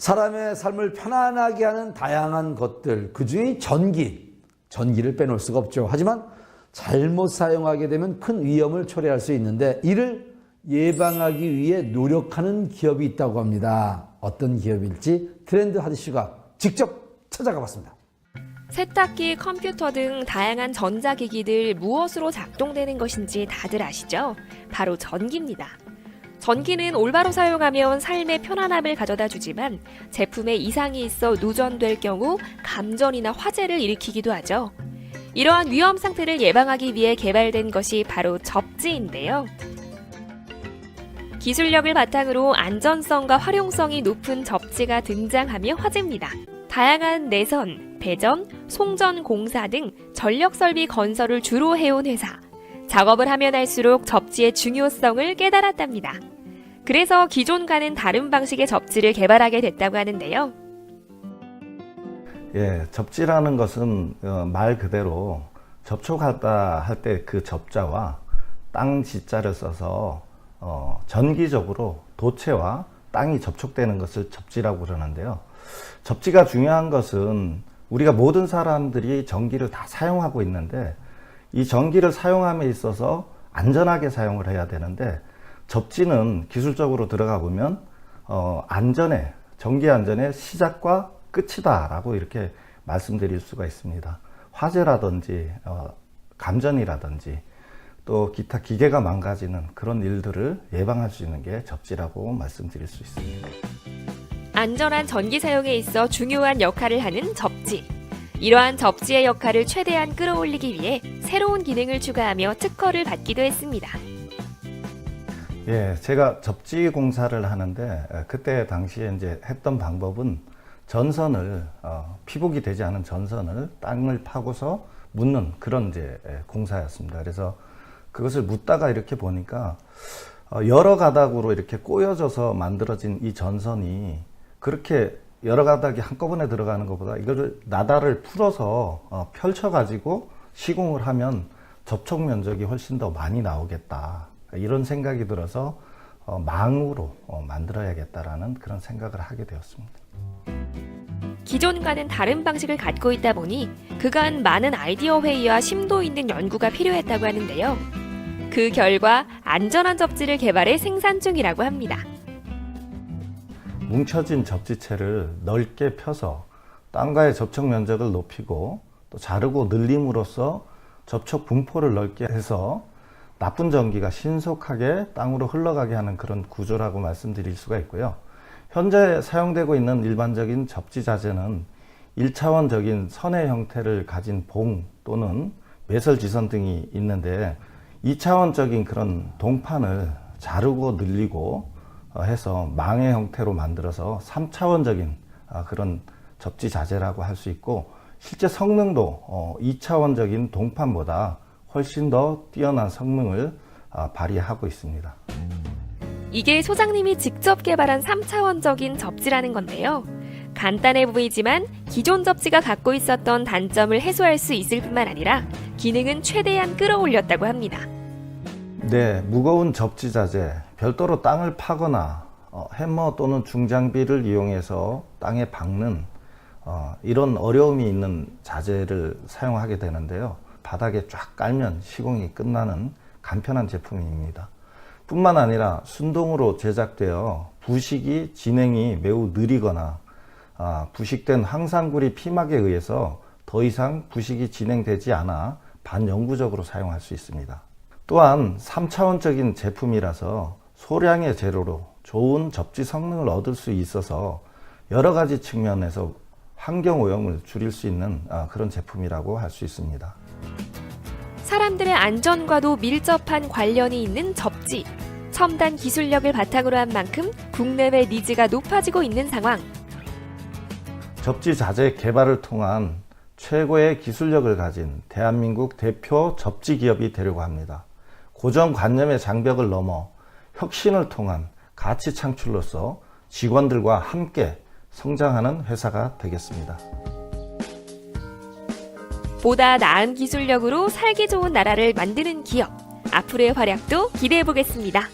사람의 삶을 편안하게 하는 다양한 것들, 그중에 전기를 빼놓을 수가 없죠. 하지만 잘못 사용하게 되면 큰 위험을 초래할 수 있는데 이를 예방하기 위해 노력하는 기업이 있다고 합니다. 어떤 기업일지 트렌드 하디슈가 직접 찾아가 봤습니다. 세탁기, 컴퓨터 등 다양한 전자기기들 무엇으로 작동되는 것인지 다들 아시죠? 바로 전기입니다. 전기는 올바로 사용하면 삶의 편안함을 가져다 주지만 제품에 이상이 있어 누전될 경우 감전이나 화재를 일으키기도 하죠. 이러한 위험 상태를 예방하기 위해 개발된 것이 바로 접지인데요. 기술력을 바탕으로 안전성과 활용성이 높은 접지가 등장하며 화제입니다. 다양한 내선, 배전, 송전 공사 등 전력 설비 건설을 주로 해온 회사. 작업을 하면 할수록 접지의 중요성을 깨달았답니다. 그래서 기존과는 다른 방식의 접지를 개발하게 됐다고 하는데요. 접지라는 것은 말 그대로 접촉하다 할 때 그 접자와 땅 지자를 써서 전기적으로 도체와 땅이 접촉되는 것을 접지라고 그러는데요. 접지가 중요한 것은 우리가 모든 사람들이 전기를 다 사용하고 있는데 이 전기를 사용함에 있어서 안전하게 사용을 해야 되는데 접지는 기술적으로 들어가 보면 전기 안전의 시작과 끝이다 라고 이렇게 말씀드릴 수가 있습니다. 화재라든지 감전이라든지 또 기타 기계가 망가지는 그런 일들을 예방할 수 있는 게 접지라고 말씀드릴 수 있습니다. 안전한 전기 사용에 있어 중요한 역할을 하는 접지. 이러한 접지의 역할을 최대한 끌어올리기 위해 새로운 기능을 추가하며 특허를 받기도 했습니다. 제가 접지 공사를 하는데 그때 당시에 이제 했던 방법은 전선을 피복이 되지 않은 전선을 땅을 파고서 묻는 그런 이제 공사였습니다. 그래서 그것을 묻다가 이렇게 보니까 여러 가닥으로 이렇게 꼬여져서 만들어진 이 전선이 그렇게 여러 가닥이 한꺼번에 들어가는 것보다 이거를 나달을 풀어서 펼쳐가지고 시공을 하면 접촉 면적이 훨씬 더 많이 나오겠다. 이런 생각이 들어서 망으로 만들어야겠다라는 그런 생각을 하게 되었습니다. 기존과는 다른 방식을 갖고 있다 보니 그간 많은 아이디어 회의와 심도 있는 연구가 필요했다고 하는데요. 그 결과 안전한 접지를 개발해 생산 중이라고 합니다. 뭉쳐진 접지체를 넓게 펴서 땅과의 접촉 면적을 높이고 또 자르고 늘림으로써 접촉 분포를 넓게 해서 나쁜 전기가 신속하게 땅으로 흘러가게 하는 그런 구조라고 말씀드릴 수가 있고요. 현재 사용되고 있는 일반적인 접지 자재는 1차원적인 선의 형태를 가진 봉 또는 매설지선 등이 있는데 2차원적인 그런 동판을 자르고 늘리고 해서 망의 형태로 만들어서 3차원적인 그런 접지 자재라고 할 수 있고 실제 성능도 2차원적인 동판보다 훨씬 더 뛰어난 성능을 발휘하고 있습니다. 이게 소장님이 직접 개발한 3차원적인 접지라는 건데요. 간단해 보이지만 기존 접지가 갖고 있었던 단점을 해소할 수 있을 뿐만 아니라 기능은 최대한 끌어올렸다고 합니다. 무거운 접지 자재, 별도로 땅을 파거나 해머 또는 중장비를 이용해서 땅에 박는 이런 어려움이 있는 자재를 사용하게 되는데요. 바닥에 쫙 깔면 시공이 끝나는 간편한 제품입니다. 뿐만 아니라 순동으로 제작되어 부식이 진행이 매우 느리거나 부식된 황상구리 피막에 의해서 더 이상 부식이 진행되지 않아 반영구적으로 사용할 수 있습니다. 또한 3차원적인 제품이라서 소량의 재료로 좋은 접지 성능을 얻을 수 있어서 여러 가지 측면에서 환경오염을 줄일 수 있는 그런 제품이라고 할 수 있습니다. 사람들의 안전과도 밀접한 관련이 있는 접지. 첨단 기술력을 바탕으로 한 만큼 국내외 니즈가 높아지고 있는 상황. 접지 자재 개발을 통한 최고의 기술력을 가진 대한민국 대표 접지 기업이 되려고 합니다. 고정관념의 장벽을 넘어 혁신을 통한 가치 창출로서 직원들과 함께 성장하는 회사가 되겠습니다. 보다 나은 기술력으로 살기 좋은 나라를 만드는 기업. 앞으로의 활약도 기대해 보겠습니다.